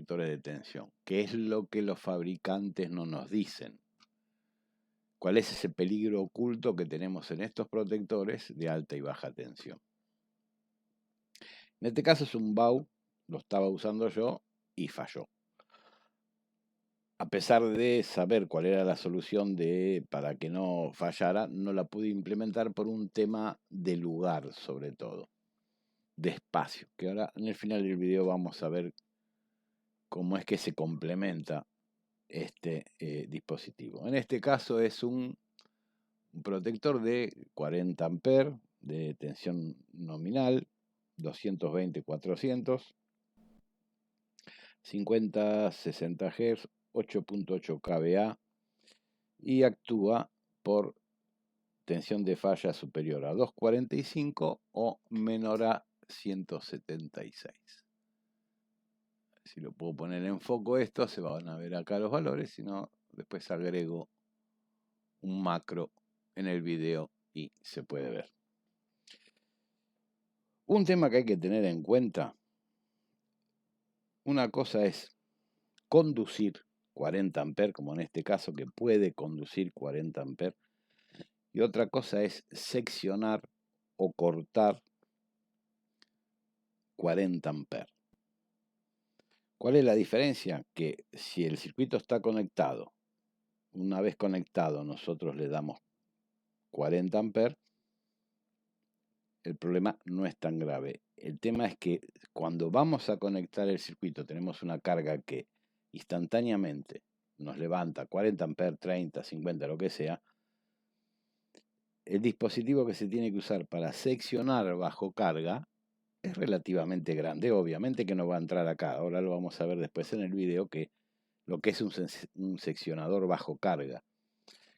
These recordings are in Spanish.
protectores de tensión. ¿Qué es lo que los fabricantes no nos dicen? ¿Cuál es ese peligro oculto que tenemos en estos protectores de alta y baja tensión? En este caso es un BAW, lo estaba usando yo y falló. A pesar de saber cuál era la solución para que no fallara, no la pude implementar por un tema de lugar, sobre todo, de espacio, que ahora en el final del video vamos a ver cómo es que se complementa este dispositivo. En este caso es un protector de 40 amperes de tensión nominal, 220-400, 50-60 Hz, 8.8 kVA y actúa por tensión de falla superior a 245 o menor a 176. Si lo puedo poner en foco esto, se van a ver acá los valores, si no, después agrego un macro en el video y se puede ver. Un tema que hay que tener en cuenta, una cosa es conducir 40 amperes, como en este caso que puede conducir 40 amperes, y otra cosa es seccionar o cortar 40 amperes. ¿Cuál es la diferencia? Que si el circuito está conectado, una vez conectado nosotros le damos 40 amperes, el problema no es tan grave. El tema es que cuando vamos a conectar el circuito tenemos una carga que instantáneamente nos levanta 40 amperes, 30, 50, lo que sea. El dispositivo que se tiene que usar para seccionar bajo carga es relativamente grande. Obviamente que no va a entrar acá. Ahora lo vamos a ver después en el video que lo que es un seccionador bajo carga.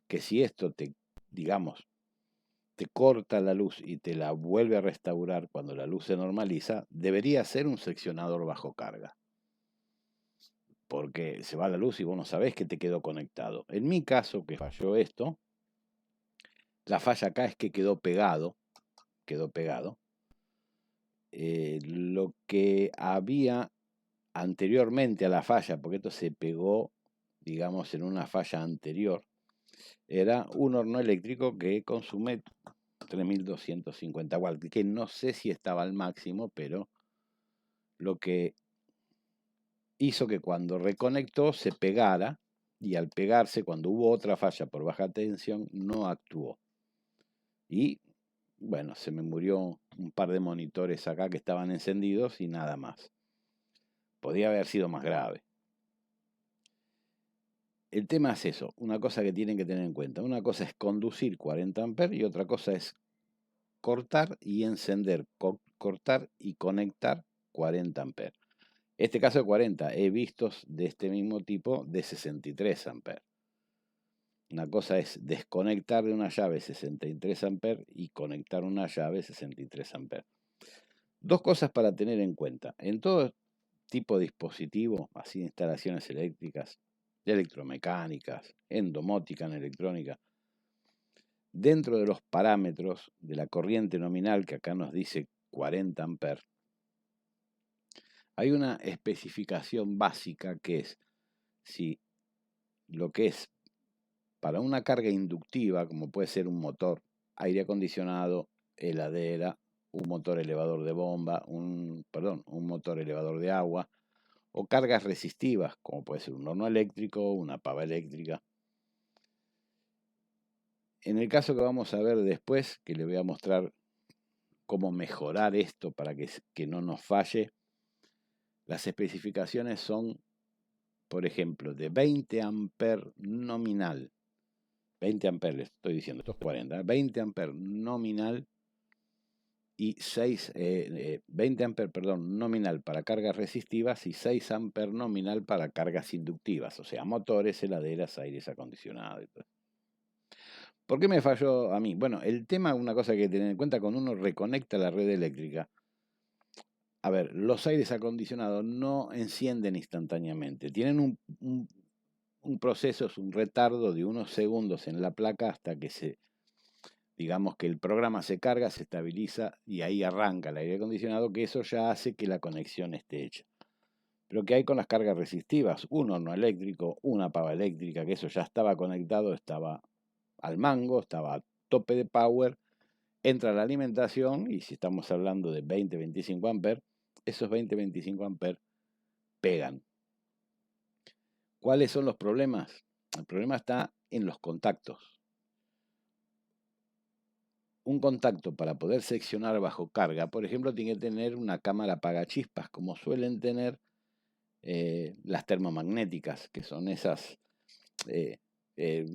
Que si esto digamos, te corta la luz y te la vuelve a restaurar cuando la luz se normaliza, debería ser un seccionador bajo carga. Porque se va la luz y vos no sabés que te quedó conectado. En mi caso, que falló esto, la falla acá es que quedó pegado. Lo que había anteriormente a la falla, porque esto se pegó, digamos, en una falla anterior, era un horno eléctrico que consume 3250 watts, que no sé si estaba al máximo, pero lo que hizo que cuando reconectó se pegara, y al pegarse, cuando hubo otra falla por baja tensión, no actuó. Y bueno, se me murió un par de monitores acá que estaban encendidos y nada más. Podía haber sido más grave. El tema es eso, una cosa que tienen que tener en cuenta. Una cosa es conducir 40 amperes y otra cosa es cortar y encender, cortar y conectar 40 amperes. Este caso de 40, he visto de este mismo tipo de 63 amperes. Una cosa es desconectar de una llave 63 amperes y conectar una llave 63 amperes. Dos cosas para tener en cuenta. En todo tipo de dispositivo, así de instalaciones eléctricas, electromecánicas, en domótica, en electrónica, dentro de los parámetros de la corriente nominal, que acá nos dice 40 amperes, hay una especificación básica que es si lo que es para una carga inductiva, como puede ser un motor, aire acondicionado, heladera, un motor elevador de bomba, un motor elevador de agua, o cargas resistivas, como puede ser un horno eléctrico, una pava eléctrica. En el caso que vamos a ver después, que le voy a mostrar cómo mejorar esto para que no nos falle, las especificaciones son, por ejemplo, de 20 amperes nominal. 20 amperes, les estoy diciendo, estos 40, 20 amperes nominal y 20 amperes, nominal para cargas resistivas y 6 amperes nominal para cargas inductivas, o sea, motores, heladeras, aires acondicionados y todo. ¿Por qué me falló a mí? Bueno, el tema, una cosa que hay que tener en cuenta, cuando uno reconecta la red eléctrica, a ver, los aires acondicionados no encienden instantáneamente, tienen un proceso, es un retardo de unos segundos en la placa hasta que digamos que el programa se carga, se estabiliza y ahí arranca el aire acondicionado, que eso ya hace que la conexión esté hecha. Pero ¿qué hay con las cargas resistivas? Un horno eléctrico, una pava eléctrica, que eso ya estaba conectado, estaba al mango, estaba a tope de power, entra la alimentación y si estamos hablando de 20-25 amperes, esos 20-25 amperes pegan. ¿Cuáles son los problemas? El problema está en los contactos. Un contacto para poder seccionar bajo carga, por ejemplo, tiene que tener una cámara apagachispas, como suelen tener las termomagnéticas, que son esas, eh, eh,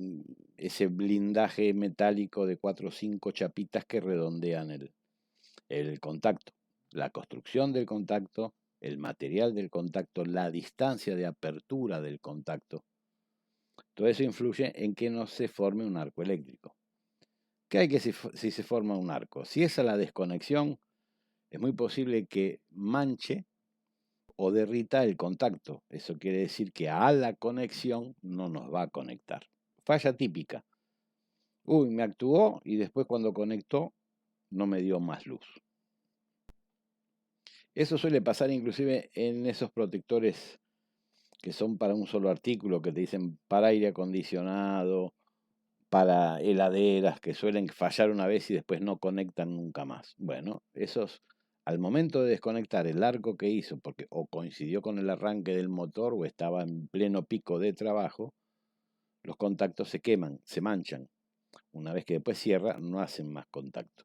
ese blindaje metálico de 4 o 5 chapitas que redondean el contacto. La construcción del contacto, el material del contacto, la distancia de apertura del contacto. Todo eso influye en que no se forme un arco eléctrico. ¿Qué hay que si se forma un arco? Si es a la desconexión, es muy posible que manche o derrita el contacto. Eso quiere decir que a la conexión no nos va a conectar. Falla típica. Uy, me actuó y después cuando conectó no me dio más luz. Eso suele pasar inclusive en esos protectores que son para un solo artículo, que te dicen para aire acondicionado, para heladeras, que suelen fallar una vez y después no conectan nunca más. Bueno, esos, al momento de desconectar el arco que hizo, porque o coincidió con el arranque del motor o estaba en pleno pico de trabajo, los contactos se queman, se manchan. Una vez que después cierra, no hacen más contacto.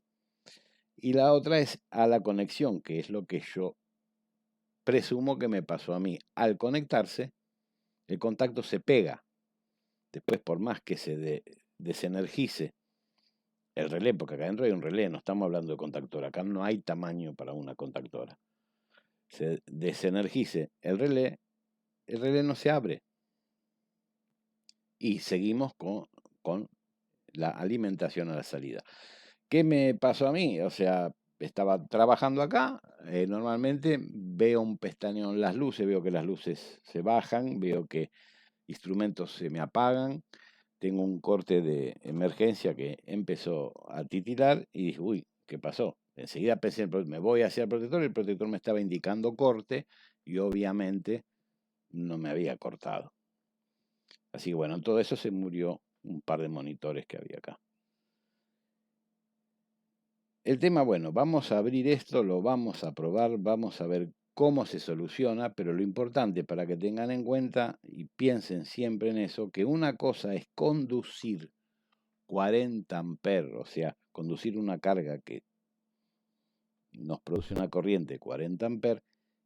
Y la otra es a la conexión, que es lo que yo presumo que me pasó a mí. Al conectarse, el contacto se pega. Después, por más que se desenergice el relé, porque acá adentro hay un relé, no estamos hablando de contactora, acá no hay tamaño para una contactora. Se desenergice el relé no se abre. Y seguimos con la alimentación a la salida. ¿Qué me pasó a mí? O sea, estaba trabajando acá, normalmente veo un pestañeo en las luces, veo que las luces se bajan, veo que instrumentos se me apagan, tengo un corte de emergencia que empezó a titilar y dije, uy, ¿qué pasó? Enseguida pensé, me voy hacia el protector me estaba indicando corte y obviamente no me había cortado. Así que bueno, en todo eso se murió un par de monitores que había acá. El tema, bueno, vamos a abrir esto, lo vamos a probar, vamos a ver cómo se soluciona, pero lo importante para que tengan en cuenta y piensen siempre en eso, que una cosa es conducir 40 amperes, o sea, conducir una carga que nos produce una corriente de 40 amperes,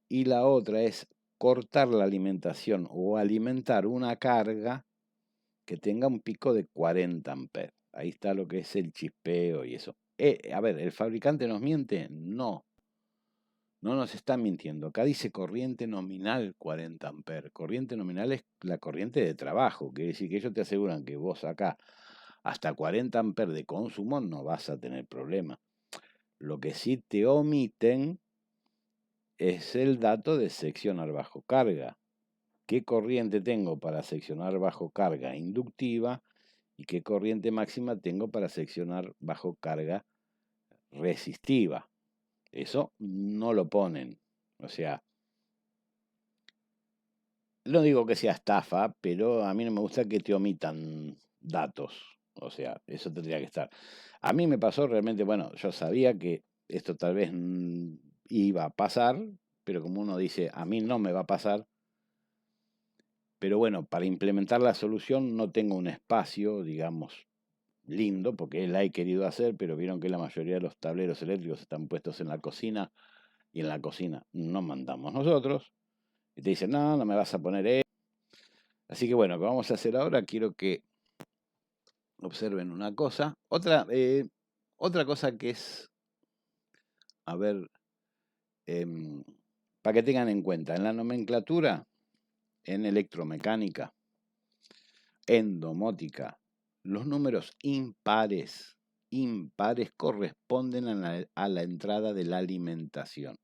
y la otra es cortar la alimentación o alimentar una carga que tenga un pico de 40 amperes. Ahí está lo que es el chispeo y eso. A ver, ¿el fabricante nos miente? No, no nos está mintiendo. Acá dice corriente nominal 40 amperes. Corriente nominal es la corriente de trabajo. Quiere decir que ellos te aseguran que vos acá hasta 40 amperes de consumo no vas a tener problema. Lo que sí te omiten es el dato de seccionar bajo carga. ¿Qué corriente tengo para seccionar bajo carga inductiva y qué corriente máxima tengo para seccionar bajo carga resistiva? Eso no lo ponen. O sea, no digo que sea estafa, pero a mí no me gusta que te omitan datos. O sea, eso tendría que estar. A mí me pasó realmente, bueno, yo sabía que esto tal vez iba a pasar, pero como uno dice, a mí no me va a pasar. Pero bueno, para implementar la solución no tengo un espacio, digamos, lindo, porque la he querido hacer, pero vieron que la mayoría de los tableros eléctricos están puestos en la cocina y en la cocina no mandamos nosotros. Y te dicen, no, no me vas a poner esto. Así que bueno, lo que vamos a hacer ahora, quiero que observen una cosa. Otra cosa que es, a ver, para que tengan en cuenta, en la nomenclatura, en electromecánica, en domótica, los números impares corresponden a la entrada de la alimentación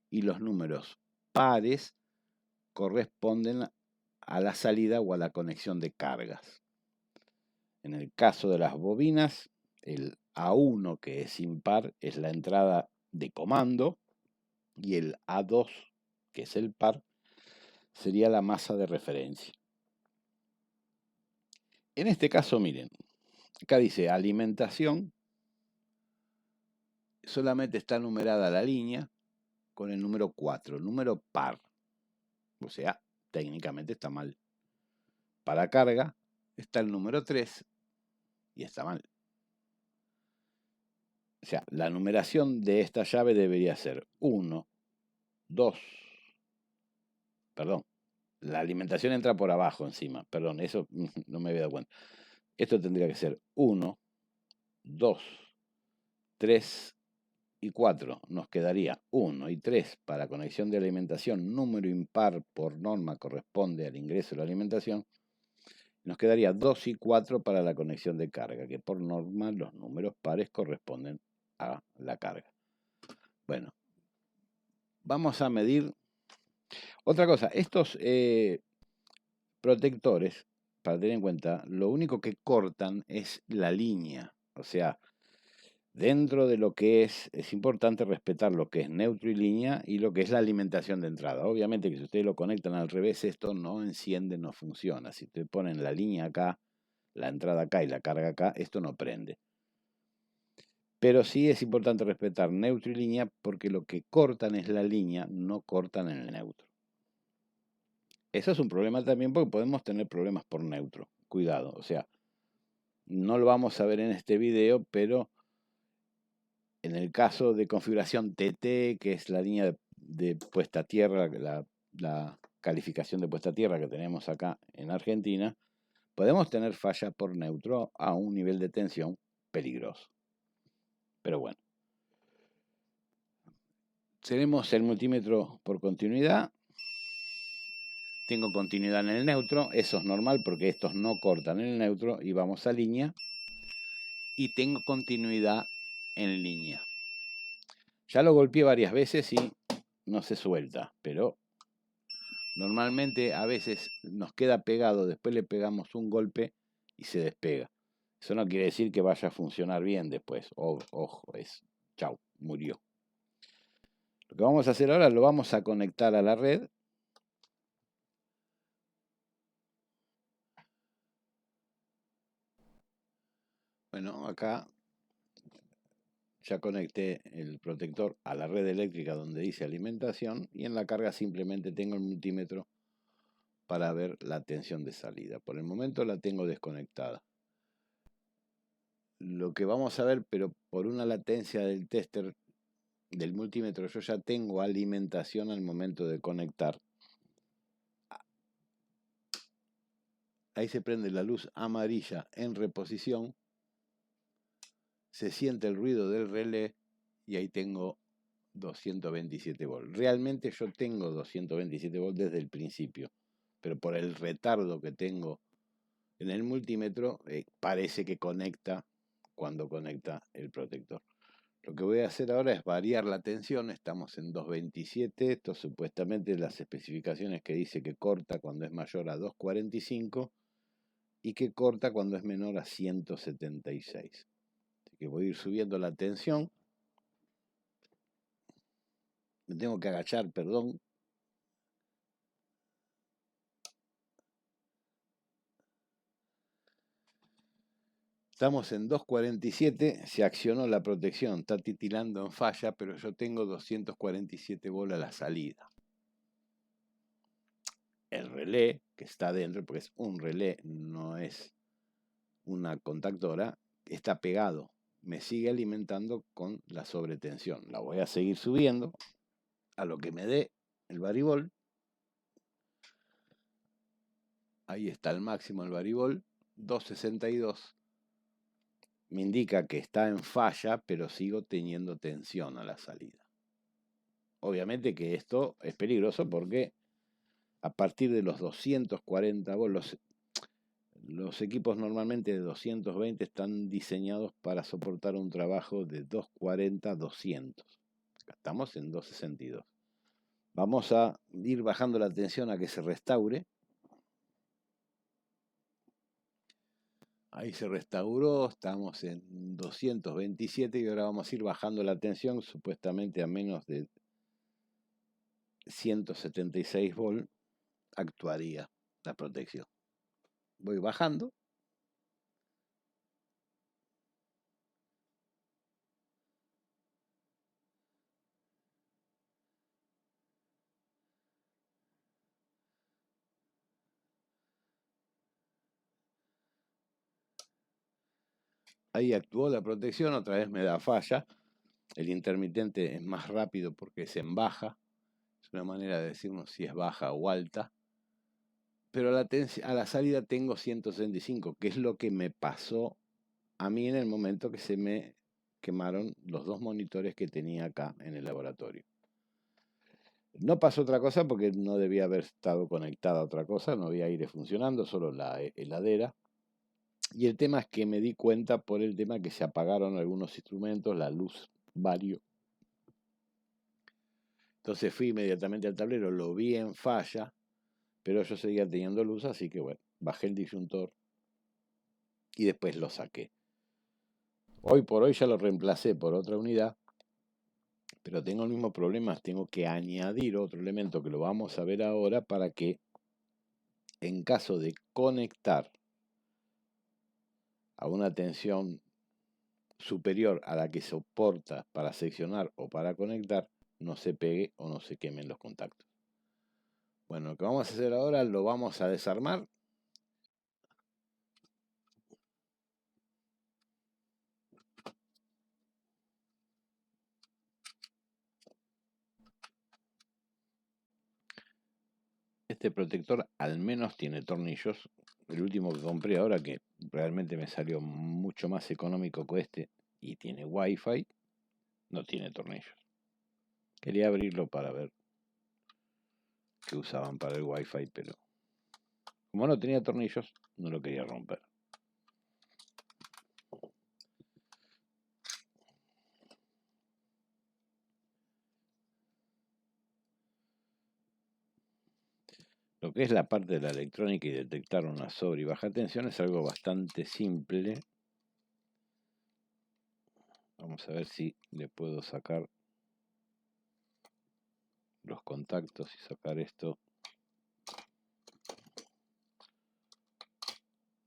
y los números pares corresponden a la salida o a la conexión de cargas. En el caso de las bobinas, el A1, que es impar, es la entrada de comando y el A2, que es el par, sería la masa de referencia. En este caso, miren, acá dice alimentación, solamente está numerada la línea con el número 4, el número par. O sea, técnicamente está mal. Para carga está el número 3 y está mal. O sea, la numeración de esta llave debería ser 1, 2, perdón, la alimentación entra por abajo encima, perdón, eso no me había dado cuenta. Esto tendría que ser 1, 2, 3 y 4. Nos quedaría 1 y 3 para conexión de alimentación, número impar por norma corresponde al ingreso de la alimentación. Nos quedaría 2 y 4 para la conexión de carga, que por norma los números pares corresponden a la carga. Bueno, vamos a medir. Otra cosa, estos protectores, para tener en cuenta, lo único que cortan es la línea. O sea, dentro de lo que es importante respetar lo que es neutro y línea y lo que es la alimentación de entrada. Obviamente que si ustedes lo conectan al revés, esto no enciende, no funciona. Si ustedes ponen la línea acá, la entrada acá y la carga acá, esto no prende. Pero sí es importante respetar neutro y línea porque lo que cortan es la línea, no cortan en el neutro. Eso es un problema también porque podemos tener problemas por neutro. Cuidado, o sea, no lo vamos a ver en este video, pero en el caso de configuración TT, que es la línea de puesta a tierra, la calificación de puesta a tierra que tenemos acá en Argentina, podemos tener falla por neutro a un nivel de tensión peligroso. Pero bueno. Tenemos el multímetro por continuidad. Tengo continuidad en el neutro. Eso es normal porque estos no cortan en el neutro. Y vamos a línea. Y tengo continuidad en línea. Ya lo golpeé varias veces y no se suelta. Pero normalmente a veces nos queda pegado. Después le pegamos un golpe y se despega. Eso no quiere decir que vaya a funcionar bien después. Ojo, es chau, murió. Lo que vamos a hacer ahora, lo vamos a conectar a la red. Bueno, acá ya conecté el protector a la red eléctrica donde dice alimentación y en la carga simplemente tengo el multímetro para ver la tensión de salida. Por el momento la tengo desconectada. Lo que vamos a ver, pero por una latencia del tester del multímetro, yo ya tengo alimentación al momento de conectar. Ahí se prende la luz amarilla en reposición. Se siente el ruido del relé y ahí tengo 227 volts. Realmente yo tengo 227 volts desde el principio, pero por el retardo que tengo en el multímetro, parece que conecta cuando conecta el protector. Lo que voy a hacer ahora es variar la tensión. Estamos en 227. Esto supuestamente las especificaciones que dice que corta cuando es mayor a 245 y que corta cuando es menor a 176. Así que voy a ir subiendo la tensión. Me tengo que agachar, perdón. Estamos en 247, se accionó la protección, está titilando en falla, pero yo tengo 247 volts a la salida. El relé que está dentro, porque es un relé, no es una contactora, está pegado. Me sigue alimentando con la sobretensión. La voy a seguir subiendo a lo que me dé el varivol. Ahí está el máximo el varivol, 262. Me indica que está en falla, pero sigo teniendo tensión a la salida. Obviamente que esto es peligroso porque a partir de los 240 volts, los equipos normalmente de 220 están diseñados para soportar un trabajo de 240 a 200. Estamos en 262. Vamos a ir bajando la tensión a que se restaure. Ahí se restauró, estamos en 227 y ahora vamos a ir bajando la tensión supuestamente a menos de 176 volts actuaría la protección. Voy bajando. Ahí actuó la protección, otra vez me da falla. El intermitente es más rápido porque es en baja. Es una manera de decirnos si es baja o alta. Pero a la salida tengo 165, que es lo que me pasó a mí en el momento que se me quemaron los dos monitores que tenía acá en el laboratorio. No pasó otra cosa porque no debía haber estado conectada a otra cosa, no había aire funcionando, solo la heladera. Y el tema es que me di cuenta por el tema que se apagaron algunos instrumentos, la luz varió. Entonces fui inmediatamente al tablero, lo vi en falla, pero yo seguía teniendo luz, así que bueno, bajé el disyuntor y después lo saqué. Hoy por hoy ya lo reemplacé por otra unidad, pero tengo el mismo problema, tengo que añadir otro elemento que lo vamos a ver ahora para que en caso de conectar a una tensión superior a la que soporta para seccionar o para conectar, no se pegue o no se quemen los contactos. Bueno, lo que vamos a hacer ahora lo vamos a desarmar. Este protector al menos tiene tornillos. El último que compré ahora, que realmente me salió mucho más económico que este y tiene Wi-Fi, no tiene tornillos. Quería abrirlo para ver qué usaban para el Wi-Fi, pero como no tenía tornillos, no lo quería romper. Lo que es la parte de la electrónica y detectar una sobre y baja tensión es algo bastante simple. Vamos a ver si le puedo sacar los contactos y sacar esto.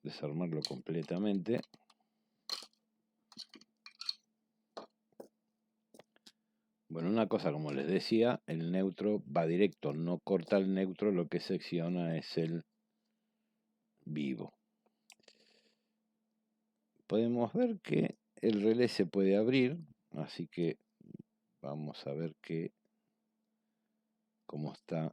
Desarmarlo completamente. Bueno, una cosa, como les decía, el neutro va directo, no corta el neutro, lo que secciona es el vivo. Podemos ver que el relé se puede abrir, así que vamos a ver cómo está.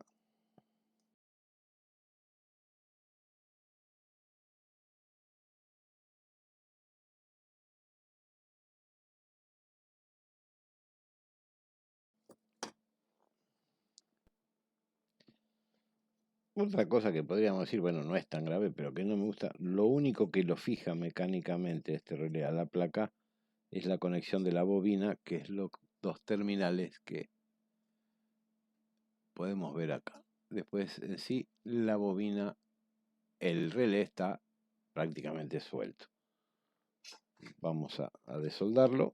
Otra cosa que podríamos decir, bueno, no es tan grave, pero que no me gusta, lo único que lo fija mecánicamente este relé a la placa es la conexión de la bobina, que es los dos terminales que podemos ver acá. Después, en sí, la bobina, el relé está prácticamente suelto. Vamos a desoldarlo.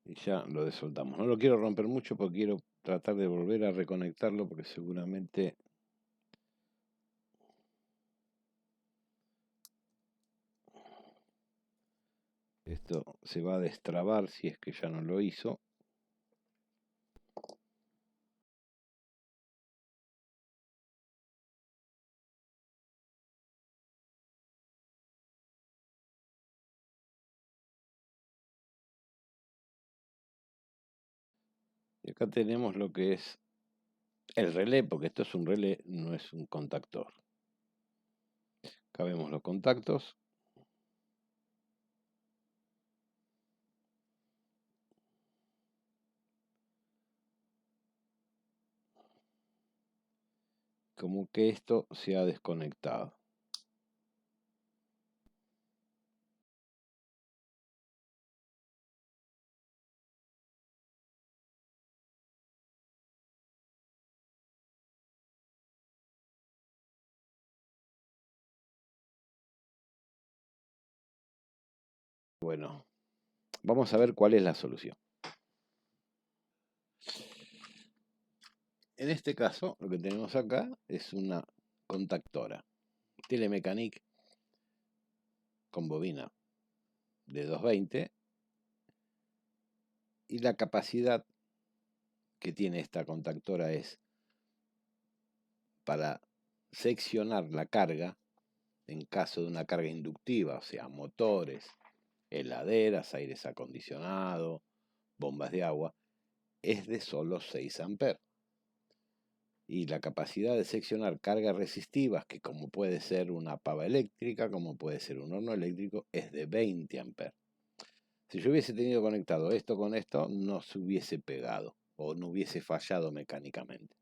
Y ya lo desoldamos. No lo quiero romper mucho porque quiero tratar de volver a reconectarlo porque seguramente esto se va a destrabar si es que ya no lo hizo. Y acá tenemos lo que es el relé, porque esto es un relé, no es un contactor. Acá vemos los contactos. Como que esto se ha desconectado. Bueno, vamos a ver cuál es la solución. En este caso, lo que tenemos acá es una contactora Telemecanique con bobina de 220 y la capacidad que tiene esta contactora es para seccionar la carga en caso de una carga inductiva, o sea, motores, heladeras, aires acondicionados, bombas de agua, es de solo 6 amperes. Y la capacidad de seccionar cargas resistivas, que como puede ser una pava eléctrica, como puede ser un horno eléctrico, es de 20 amperes. Si yo hubiese tenido conectado esto con esto, no se hubiese pegado o no hubiese fallado mecánicamente.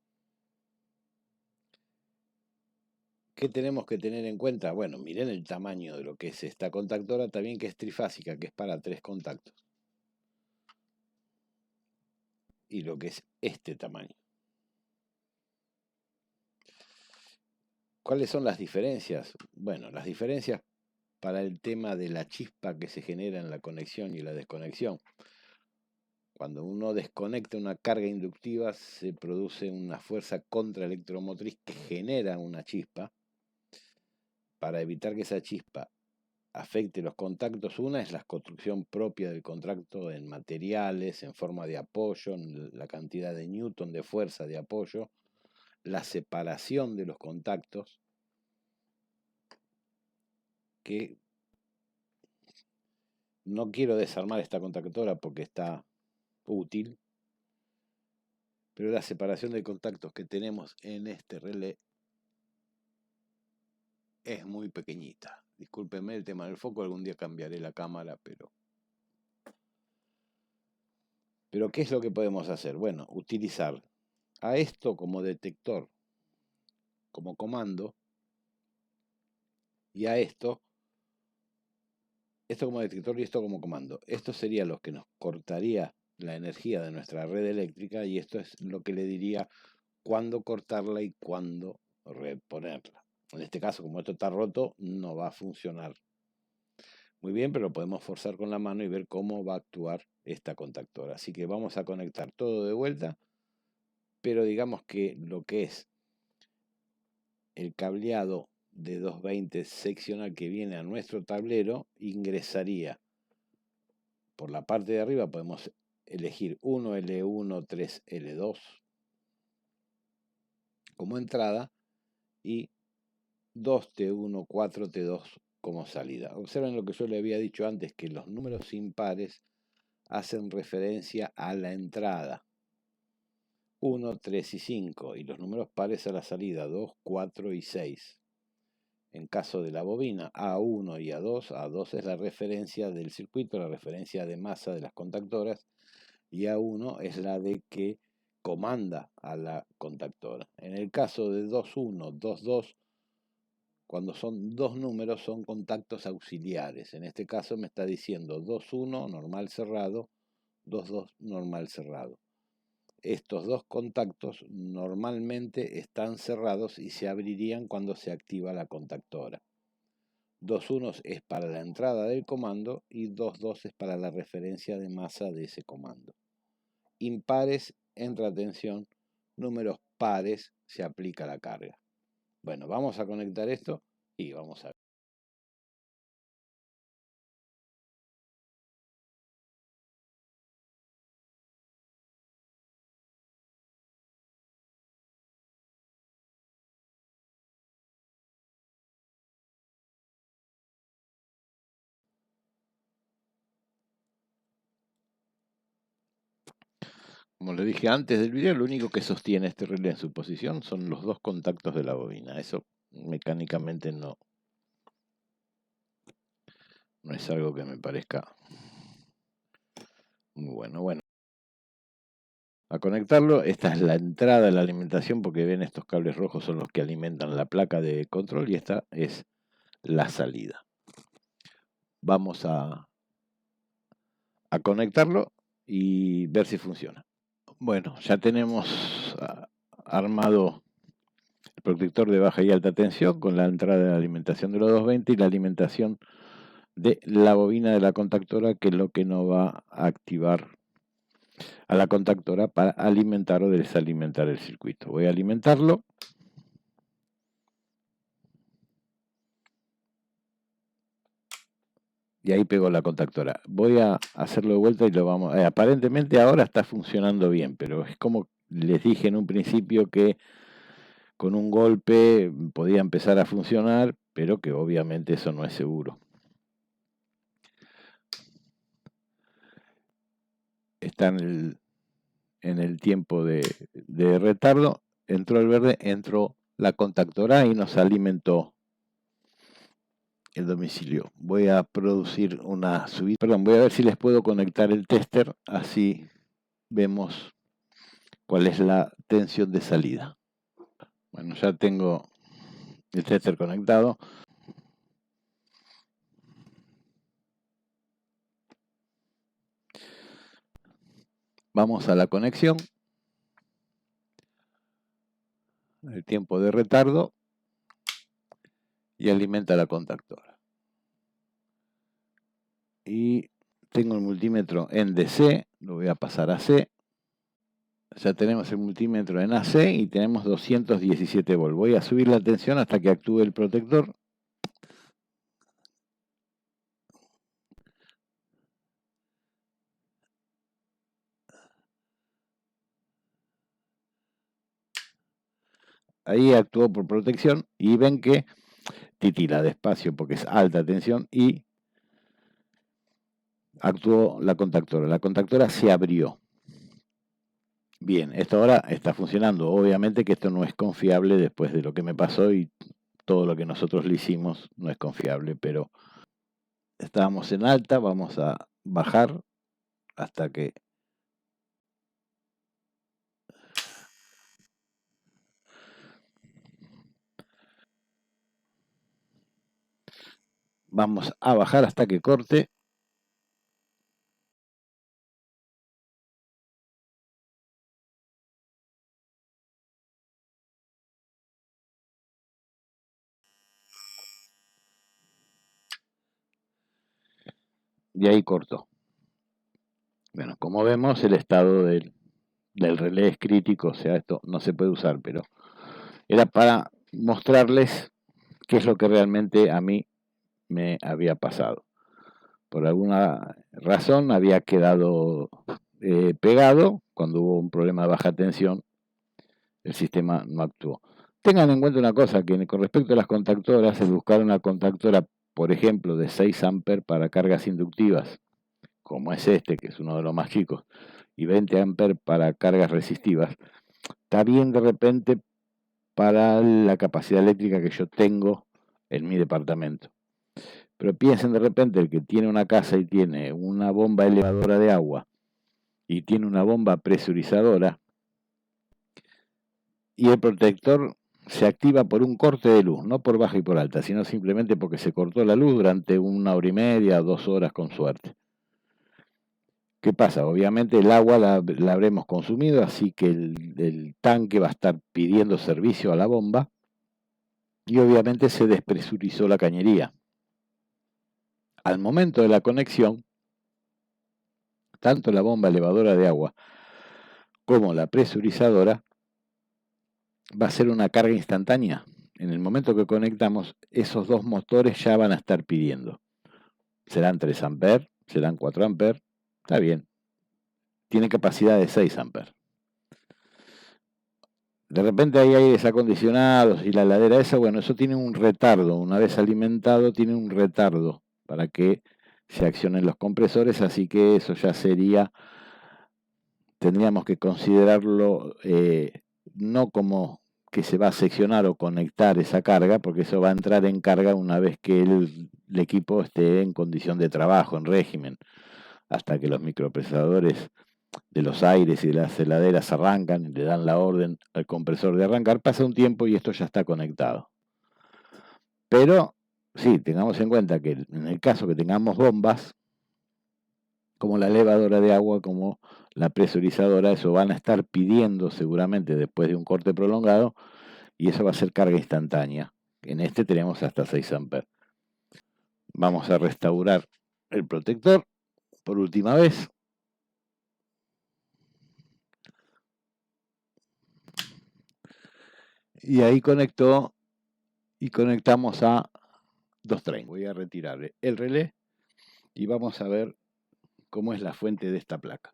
¿Qué tenemos que tener en cuenta? Bueno, miren el tamaño de lo que es esta contactora, también que es trifásica, que es para 3 contactos. Y lo que es este tamaño. ¿Cuáles son las diferencias? Bueno, las diferencias para el tema de la chispa que se genera en la conexión y la desconexión. Cuando uno desconecta una carga inductiva, se produce una fuerza contraelectromotriz que genera una chispa. Para evitar que esa chispa afecte los contactos, una es la construcción propia del contacto en materiales, en forma de apoyo, en la cantidad de newton de fuerza de apoyo, la separación de los contactos, que no quiero desarmar esta contactora porque está útil, pero la separación de contactos que tenemos en este relé es muy pequeñita. Discúlpenme el tema del foco, algún día cambiaré la cámara, pero ¿qué es lo que podemos hacer? Bueno, utilizar a esto como detector, como comando, y a esto como detector y esto como comando. Esto sería lo que nos cortaría la energía de nuestra red eléctrica y esto es lo que le diría cuándo cortarla y cuándo reponerla. En este caso, como esto está roto, no va a funcionar muy bien, pero lo podemos forzar con la mano y ver cómo va a actuar esta contactora. Así que vamos a conectar todo de vuelta, pero digamos que lo que es el cableado de 220 seccional que viene a nuestro tablero ingresaría por la parte de arriba. Podemos elegir 1L1, 3L2 como entrada y 2T1, 4T2 como salida. Observen lo que yo le había dicho antes, que los números impares hacen referencia a la entrada 1, 3 y 5 y los números pares a la salida 2, 4 y 6. En caso de la bobina A1 y A2 es la referencia del circuito, la referencia de masa de las contactoras, y A1 es la de que comanda a la contactora. En el caso de 2,1, 2,2, cuando son dos números son contactos auxiliares. En este caso me está diciendo 2,1 normal cerrado, 2,2 normal cerrado. Estos dos contactos normalmente están cerrados y se abrirían cuando se activa la contactora. 2,1 es para la entrada del comando y 2,2 es para la referencia de masa de ese comando. Impares entra tensión, números pares se aplica la carga. Bueno, vamos a conectar esto y vamos a ver. Como le dije antes del video, lo único que sostiene este relé en su posición son los dos contactos de la bobina. Eso mecánicamente no es algo que me parezca muy bueno. Bueno, a conectarlo, esta es la entrada de la alimentación porque ven estos cables rojos son los que alimentan la placa de control y esta es la salida. Vamos a conectarlo y ver si funciona. Bueno, ya tenemos armado el protector de baja y alta tensión con la entrada de la alimentación de los 220 y la alimentación de la bobina de la contactora, que es lo que nos va a activar a la contactora para alimentar o desalimentar el circuito. Voy a alimentarlo. Y ahí pegó la contactora. Voy a hacerlo de vuelta y lo vamos. Aparentemente ahora está funcionando bien, pero es como les dije en un principio que con un golpe podía empezar a funcionar, pero que obviamente eso no es seguro. Está en el tiempo de retardo. Entró el verde, entró la contactora y nos alimentó el domicilio. Voy a producir una subida. Perdón, voy a ver si les puedo conectar el tester, así vemos cuál es la tensión de salida. Bueno, ya tengo el tester conectado. Vamos a la conexión. El tiempo de retardo. Y alimenta la contactora. Y tengo el multímetro en DC. Lo voy a pasar a C. Ya tenemos el multímetro en AC y tenemos 217 volts. Voy a subir la tensión hasta que actúe el protector. Ahí actuó por protección y ven que titila despacio porque es alta tensión y actuó la contactora. La contactora se abrió. Bien, esto ahora está funcionando. Obviamente que esto no es confiable después de lo que me pasó y todo lo que nosotros le hicimos no es confiable, pero estábamos en alta, vamos a bajar hasta que vamos a bajar hasta que corte. Y ahí cortó. Bueno, como vemos, el estado del relé es crítico, o sea, esto no se puede usar, pero era para mostrarles qué es lo que realmente a mí me había pasado. Por alguna razón había quedado pegado. Cuando hubo un problema de baja tensión, el sistema no actuó. Tengan en cuenta una cosa, que con respecto a las contactoras, el buscar una contactora, por ejemplo, de 6 amperes para cargas inductivas, como es este, que es uno de los más chicos, y 20 amperes para cargas resistivas, está bien de repente para la capacidad eléctrica que yo tengo en mi departamento. Pero piensen de repente el que tiene una casa y tiene una bomba elevadora de agua y tiene una bomba presurizadora y el protector se activa por un corte de luz, no por baja y por alta, sino simplemente porque se cortó la luz durante 1 hora y media, 2 horas con suerte. ¿Qué pasa? Obviamente el agua la habremos consumido, así que el tanque va a estar pidiendo servicio a la bomba y obviamente se despresurizó la cañería. Al momento de la conexión, tanto la bomba elevadora de agua como la presurizadora va a ser una carga instantánea. En el momento que conectamos, esos dos motores ya van a estar pidiendo. Serán 3 amperes, serán 4 amperes, está bien. Tiene capacidad de 6 amperes. De repente hay aires acondicionados y la heladera esa, bueno, eso tiene un retardo. Una vez alimentado, tiene un retardo para que se accionen los compresores, así que eso ya sería, tendríamos que considerarlo no como que se va a seccionar o conectar esa carga, porque eso va a entrar en carga una vez que el equipo esté en condición de trabajo, en régimen, hasta que los microprocesadores de los aires y de las heladeras arrancan y le dan la orden al compresor de arrancar, pasa un tiempo y esto ya está conectado. Pero sí, tengamos en cuenta que en el caso que tengamos bombas, como la elevadora de agua, como la presurizadora, eso van a estar pidiendo seguramente después de un corte prolongado y eso va a ser carga instantánea. En este tenemos hasta 6 amperes. Vamos a restaurar el protector por última vez. Y ahí conectó y conectamos a 230. Voy a retirar el relé y vamos a ver cómo es la fuente de esta placa.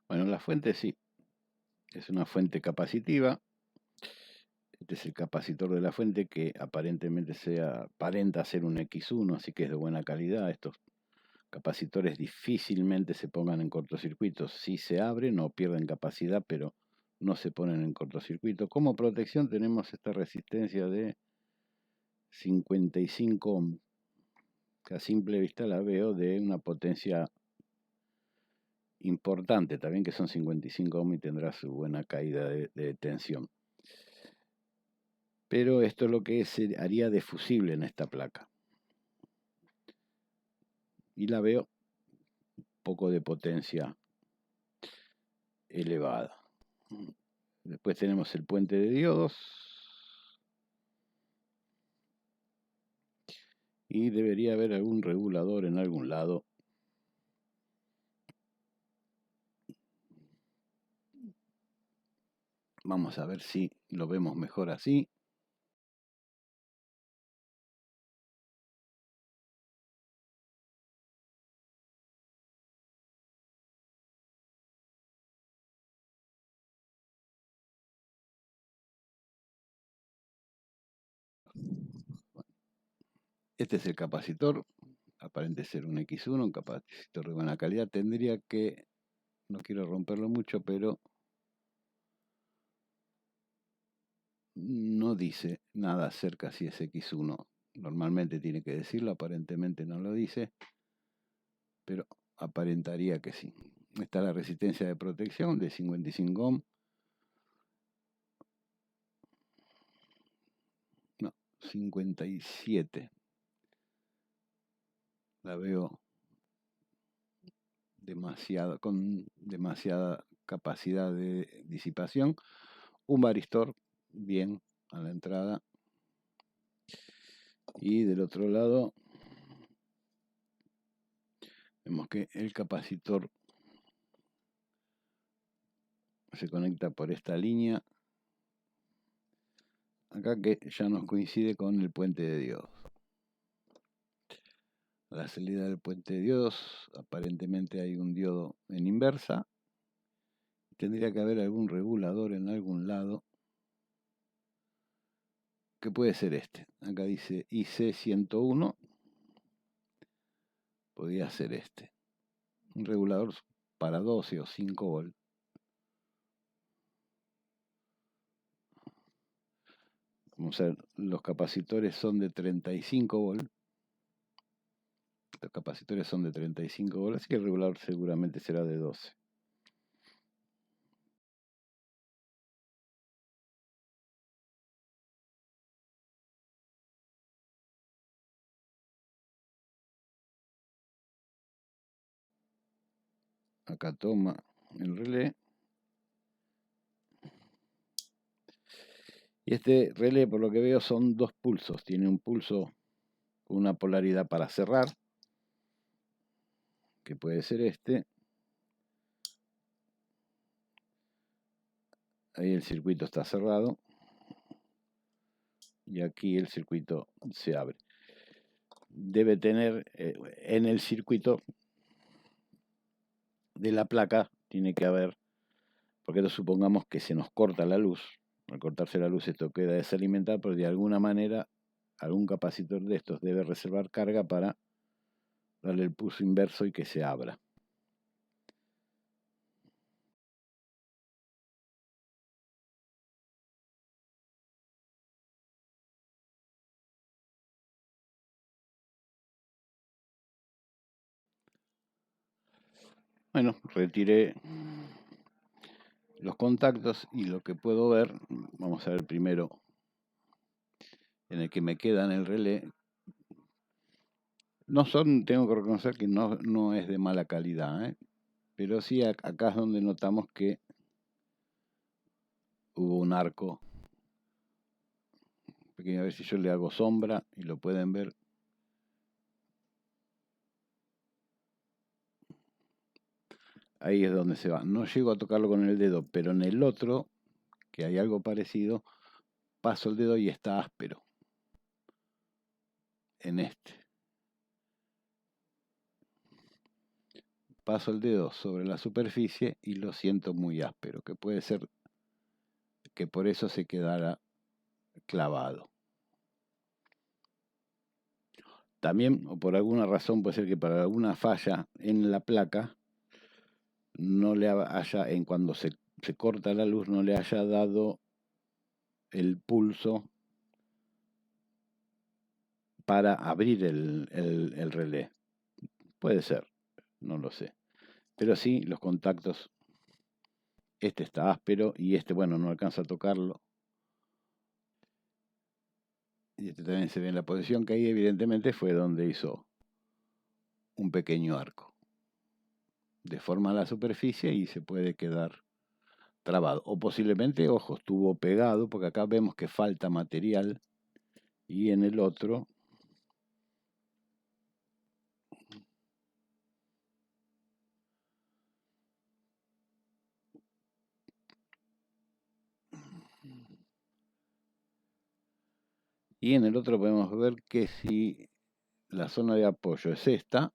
Bueno, la fuente sí, es una fuente capacitiva. Este es el capacitor de la fuente que aparentemente aparenta ser un X1, así que es de buena calidad. Estos capacitores difícilmente se pongan en cortocircuito. Si se abren no pierden capacidad, pero no se ponen en cortocircuito. Como protección tenemos esta resistencia de 55 ohms, que a simple vista la veo de una potencia importante, también que son 55 ohms y tendrá su buena caída de tensión. Pero esto es lo que se haría de fusible en esta placa. Y la veo un poco de potencia elevada. Después tenemos el puente de diodos. Y debería haber algún regulador en algún lado. Vamos a ver si lo vemos mejor así. Este es el capacitor. Aparente ser un X1, un capacitor de buena calidad. Tendría que, no quiero romperlo mucho, pero no dice nada acerca si es X1. Normalmente tiene que decirlo, aparentemente no lo dice, pero aparentaría que sí. Está la resistencia de protección de 55 ohms. No, 57. La veo con demasiada capacidad de disipación. Un varistor bien a la entrada. Y del otro lado vemos que el capacitor se conecta por esta línea. Acá que ya nos coincide con el puente de diodos. A la salida del puente de diodos aparentemente hay un diodo en inversa. Tendría que haber algún regulador en algún lado, que puede ser este. Acá dice IC101. Podría ser este. Un regulador para 12 o 5 volts. Vamos a ver, los capacitores son de 35 volts. Los capacitores son de 35 volts, así que el regulador seguramente será de 12. Acá toma el relé. Y este relé, por lo que veo, son dos pulsos. Tiene un pulso con una polaridad para cerrar, que puede ser este. Ahí el circuito está cerrado. Y aquí el circuito se abre. Debe tener en el circuito de la placa, tiene que haber, porque esto supongamos que se nos corta la luz. Al cortarse la luz esto queda desalimentado, pero de alguna manera algún capacitor de estos debe reservar carga para darle el pulso inverso y que se abra. Bueno, retiré los contactos y lo que puedo ver, vamos a ver primero en el que me queda en el relé. No son, tengo que reconocer que no es de mala calidad, Pero sí, acá es donde notamos que hubo un arco pequeño. A ver si yo le hago sombra y lo pueden ver. Ahí es donde se va. No llego a tocarlo con el dedo, pero en el otro, que hay algo parecido, paso el dedo y está áspero. En este. Paso el dedo sobre la superficie y lo siento muy áspero, que puede ser que por eso se quedara clavado. También, o por alguna razón, puede ser que para alguna falla en la placa no le haya, en cuando se corta la luz, no le haya dado el pulso para abrir el relé. Puede ser, no lo sé. Pero sí, los contactos, este está áspero y este, bueno, no alcanza a tocarlo. Y este también se ve en la posición que ahí evidentemente fue donde hizo un pequeño arco. Deforma la superficie y se puede quedar trabado. O posiblemente, ojo, estuvo pegado, porque acá vemos que falta material y en el otro podemos ver que si la zona de apoyo es esta,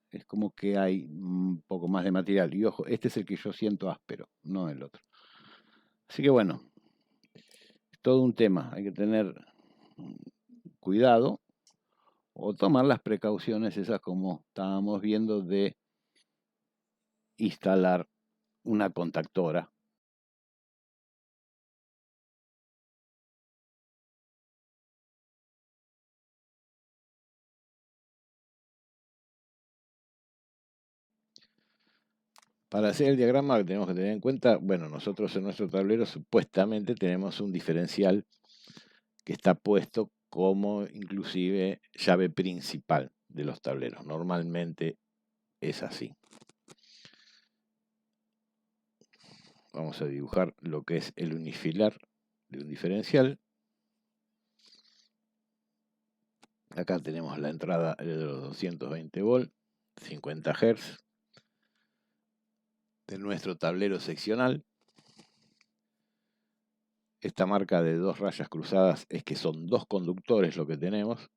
es como que hay un poco más de material. Y ojo, este es el que yo siento áspero, no el otro. Así que bueno, es todo un tema. Hay que tener cuidado o tomar las precauciones esas como estábamos viendo de instalar una contactora. Para hacer el diagrama tenemos que tener en cuenta, bueno, nosotros en nuestro tablero supuestamente tenemos un diferencial que está puesto como inclusive llave principal de los tableros. Normalmente es así. Vamos a dibujar lo que es el unifilar de un diferencial. Acá tenemos la entrada de los 220 volts, 50 Hz de nuestro tablero seccional. Esta marca de dos rayas cruzadas es que son dos conductores lo que tenemos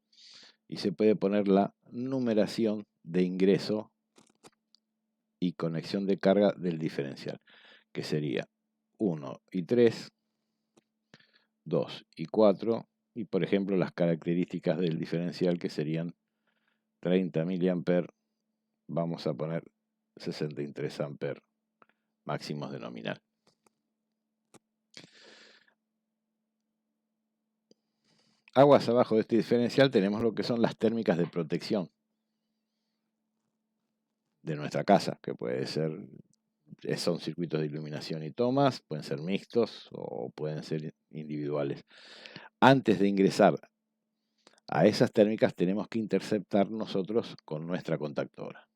y se puede poner la numeración de ingreso y conexión de carga del diferencial, que sería 1 y 3, 2 y 4, y por ejemplo las características del diferencial que serían 30 mA, vamos a poner 63 A máximos de nominal. Aguas abajo de este diferencial tenemos lo que son las térmicas de protección de nuestra casa, que puede ser, son circuitos de iluminación y tomas, pueden ser mixtos o pueden ser individuales. Antes de ingresar a esas térmicas tenemos que interceptar nosotros con nuestra contactora.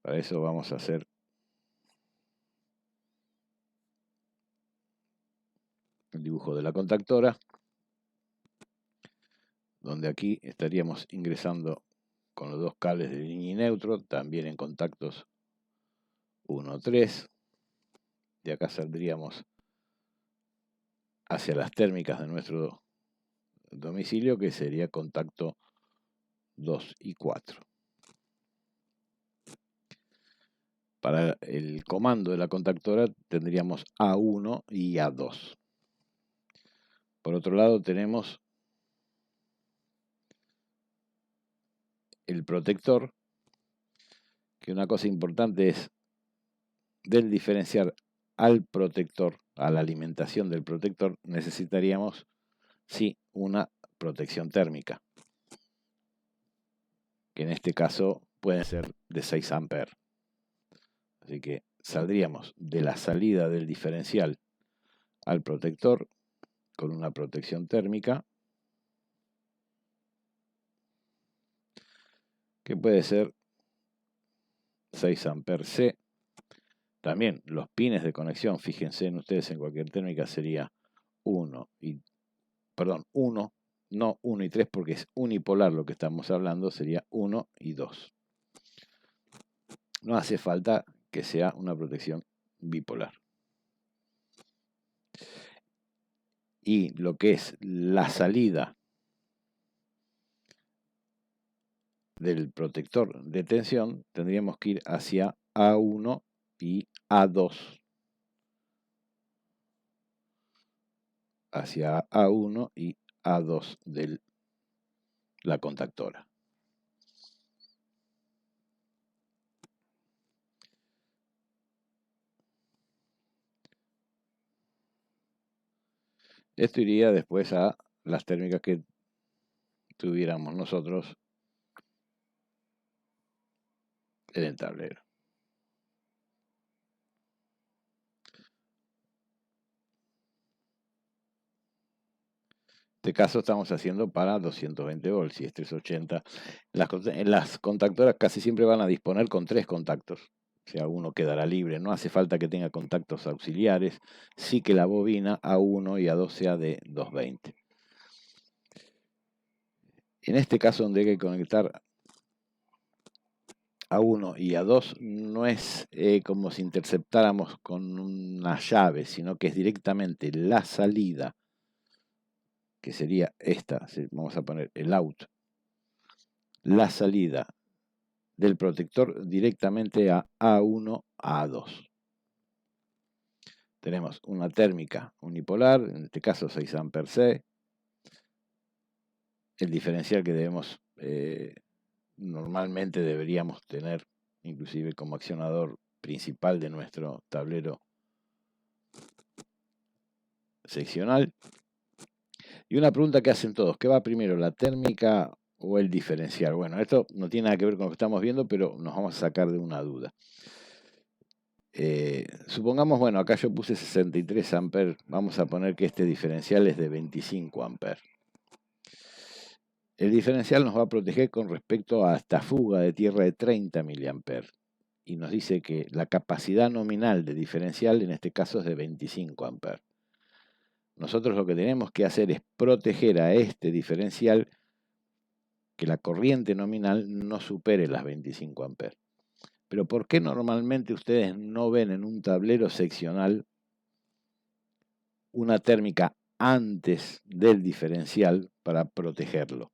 Para eso vamos a hacer el dibujo de la contactora, donde aquí estaríamos ingresando con los dos cables de línea y neutro, también en contactos 1, 3. De acá saldríamos hacia las térmicas de nuestro domicilio, que sería contacto 2 y 4. Para el comando de la contactora tendríamos A1 y A2. Por otro lado tenemos el protector, que una cosa importante es del diferencial al protector, a la alimentación del protector, necesitaríamos sí una protección térmica, que en este caso puede ser de 6 A. Así que saldríamos de la salida del diferencial al protector con una protección térmica que puede ser 6 amperes C. También los pines de conexión, fíjense en ustedes, en cualquier térmica sería 1 y, perdón, 1, no 1 y 3 porque es unipolar lo que estamos hablando, sería 1 y 2. No hace falta que sea una protección bipolar. Y lo que es la salida del protector de tensión, tendríamos que ir hacia A1 y A2. Hacia A1 y A2 de la contactora. Esto iría después a las térmicas que tuviéramos nosotros en el tablero. En este caso estamos haciendo para 220 volts, si es 380. Las contactoras casi siempre van a disponer con 3 contactos. O sea, uno quedará libre. No hace falta que tenga contactos auxiliares. Sí que la bobina A1 y A2 sea de 220. En este caso, donde hay que conectar A1 y A2, no es como si interceptáramos con una llave, sino que es directamente la salida, que sería esta, vamos a poner el out, la salida del protector directamente a A1, a A2. Tenemos una térmica unipolar, en este caso 6 amperes C. El diferencial que debemos, normalmente deberíamos tener, inclusive como accionador principal de nuestro tablero seccional. Y una pregunta que hacen todos: ¿qué va primero, la térmica o el diferencial? Bueno, esto no tiene nada que ver con lo que estamos viendo, pero nos vamos a sacar de una duda. Supongamos, bueno, acá yo puse 63 amperes, vamos a poner que este diferencial es de 25 amperes. El diferencial nos va a proteger con respecto a esta fuga de tierra de 30 miliamperes. Y nos dice que la capacidad nominal de diferencial en este caso es de 25 amperes. Nosotros lo que tenemos que hacer es proteger a este diferencial, que la corriente nominal no supere las 25 amperes. Pero ¿por qué normalmente ustedes no ven en un tablero seccional una térmica antes del diferencial para protegerlo?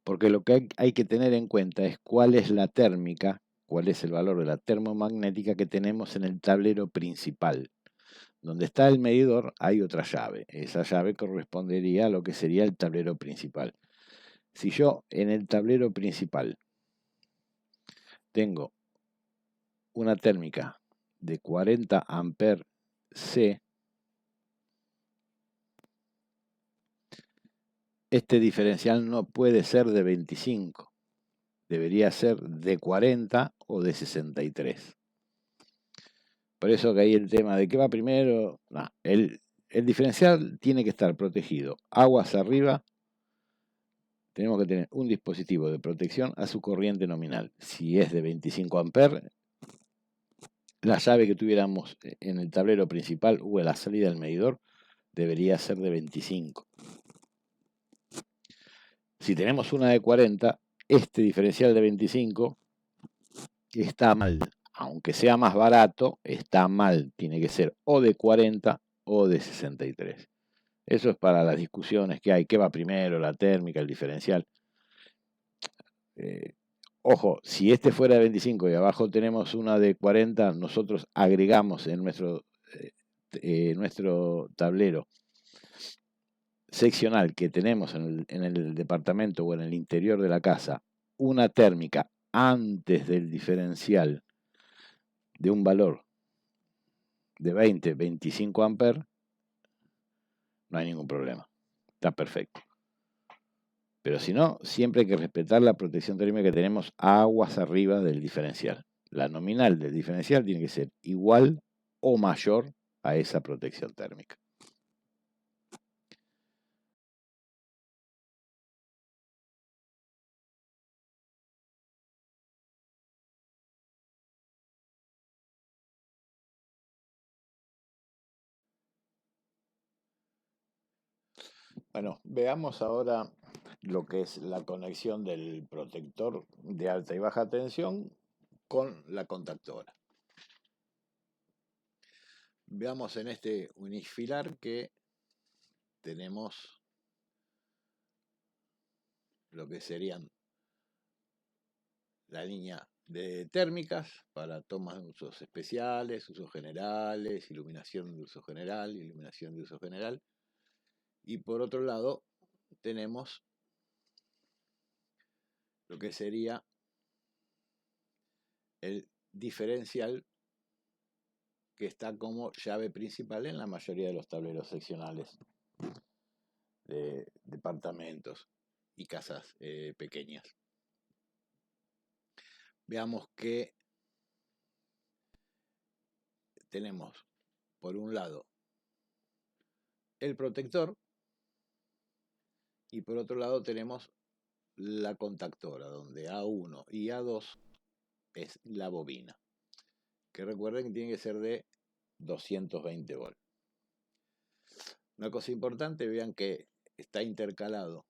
Porque lo que hay que tener en cuenta es cuál es la térmica, cuál es el valor de la termomagnética que tenemos en el tablero principal. Donde está el medidor hay otra llave. Esa llave correspondería a lo que sería el tablero principal. Si yo en el tablero principal tengo una térmica de 40 amperes C, este diferencial no puede ser de 25. Debería ser de 40 o de 63. Por eso que hay el tema de qué va primero. No, el diferencial tiene que estar protegido. Aguas arriba, tenemos que tener un dispositivo de protección a su corriente nominal. Si es de 25 amperes, la llave que tuviéramos en el tablero principal o en la salida del medidor debería ser de 25. Si tenemos una de 40, este diferencial de 25 está mal. Aunque sea más barato, está mal. Tiene que ser o de 40 o de 63. Eso es para las discusiones que hay. ¿Qué va primero? La térmica, el diferencial. Ojo, si este fuera de 25 y abajo tenemos una de 40, nosotros agregamos en nuestro tablero seccional que tenemos en el departamento o en el interior de la casa una térmica antes del diferencial de un valor de 20, 25 amperes, no hay ningún problema. Está perfecto. Pero si no, siempre hay que respetar la protección térmica que tenemos aguas arriba del diferencial. La nominal del diferencial tiene que ser igual o mayor a esa protección térmica. Bueno, veamos ahora lo que es la conexión del protector de alta y baja tensión con la contactora. Veamos en este unifilar que tenemos lo que serían la línea de térmicas para tomas de usos especiales, usos generales, iluminación de uso general, iluminación de uso general. Y por otro lado tenemos lo que sería el diferencial que está como llave principal en la mayoría de los tableros seccionales de departamentos y casas pequeñas. Veamos que tenemos por un lado el protector y por otro lado tenemos la contactora, donde A1 y A2 es la bobina, que recuerden que tiene que ser de 220 volts. Una cosa importante, vean que está intercalado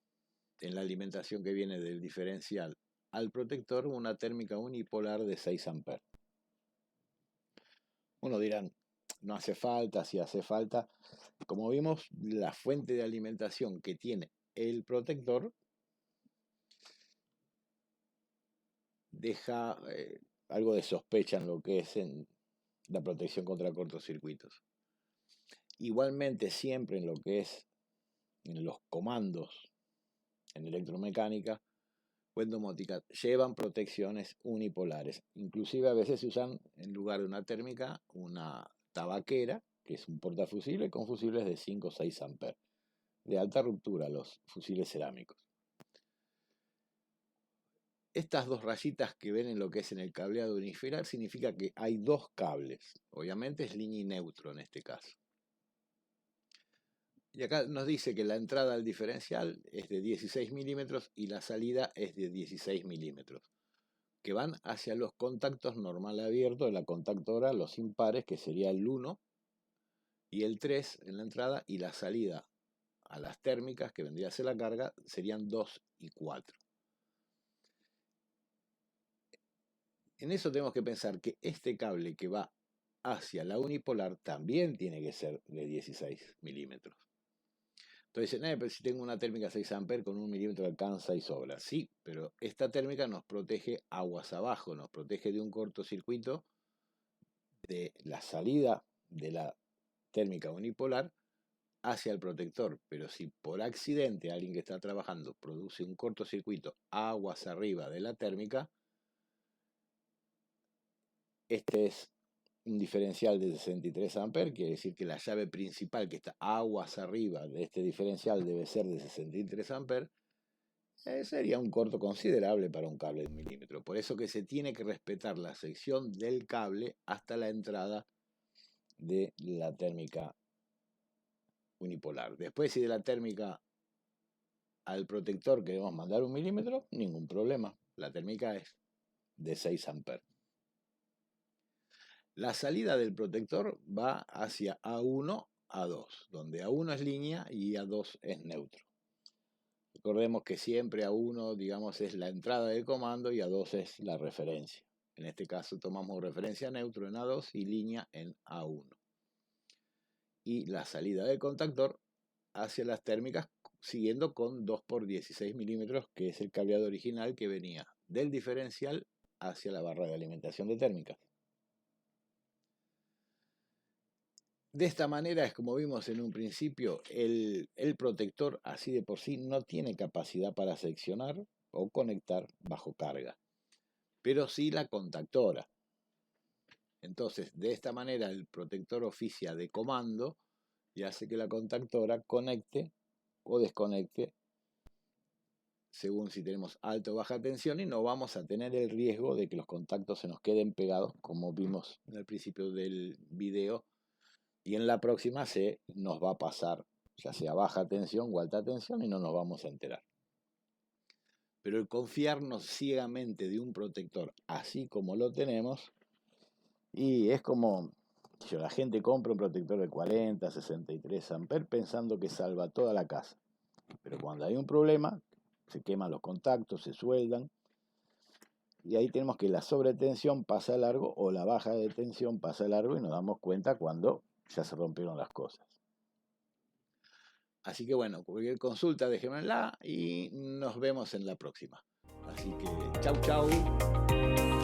en la alimentación que viene del diferencial al protector una térmica unipolar de 6 amperes. Uno dirán, no hace falta, si hace falta. Como vimos, la fuente de alimentación que tiene el protector deja algo de sospecha en lo que es en la protección contra cortocircuitos. Igualmente, siempre en lo que es en los comandos en electromecánica o en domótica, llevan protecciones unipolares. Inclusive a veces se usan, en lugar de una térmica, una tabaquera, que es un portafusible con fusibles de 5 o 6 amperes. De alta ruptura, los fusiles cerámicos. Estas dos rayitas que ven en lo que es en el cableado unifilar significa que hay dos cables. Obviamente es línea y neutro en este caso. Y acá nos dice que la entrada al diferencial es de 16 milímetros y la salida es de 16 milímetros, que van hacia los contactos normal abierto de la contactora, los impares, que sería el 1 y el 3 en la entrada, y la salida a las térmicas, que vendría a ser la carga, serían 2 y 4. En eso tenemos que pensar que este cable que va hacia la unipolar también tiene que ser de 16 milímetros. Entonces dicen, pero si tengo una térmica 6 amperes con 1 milímetro alcanza y sobra. Sí, pero esta térmica nos protege aguas abajo, nos protege de un cortocircuito de la salida de la térmica unipolar hacia el protector. Pero si por accidente alguien que está trabajando produce un cortocircuito aguas arriba de la térmica, este es un diferencial de 63 amperes, quiere decir que la llave principal que está aguas arriba de este diferencial debe ser de 63 amperes, sería un corto considerable para un cable de 1 milímetro. Por eso que se tiene que respetar la sección del cable hasta la entrada de la térmica unipolar. Después, si de la térmica al protector queremos mandar 1 milímetro, ningún problema. La térmica es de 6 amperes. La salida del protector va hacia A1, A2, donde A1 es línea y A2 es neutro. Recordemos que siempre A1, digamos, es la entrada del comando y A2 es la referencia. En este caso tomamos referencia neutro en A2 y línea en A1. Y la salida del contactor hacia las térmicas siguiendo con 2 por 16 milímetros, que es el cableado original que venía del diferencial hacia la barra de alimentación de térmicas. De esta manera es como vimos en un principio, el protector así de por sí no tiene capacidad para seccionar o conectar bajo carga, pero sí la contactora. Entonces, de esta manera el protector oficia de comando y hace que la contactora conecte o desconecte según si tenemos alta o baja tensión, y no vamos a tener el riesgo de que los contactos se nos queden pegados, como vimos en el principio del video, y en la próxima se nos va a pasar ya sea baja tensión o alta tensión y no nos vamos a enterar. Pero el confiarnos ciegamente de un protector así como lo tenemos, y es como si la gente compra un protector de 40, 63 amperes pensando que salva toda la casa. Pero cuando hay un problema, se queman los contactos, se sueldan, y ahí tenemos que la sobretensión pasa largo o la baja de tensión pasa largo y nos damos cuenta cuando ya se rompieron las cosas. Así que bueno, cualquier consulta déjenmela y nos vemos en la próxima. Así que chau chau.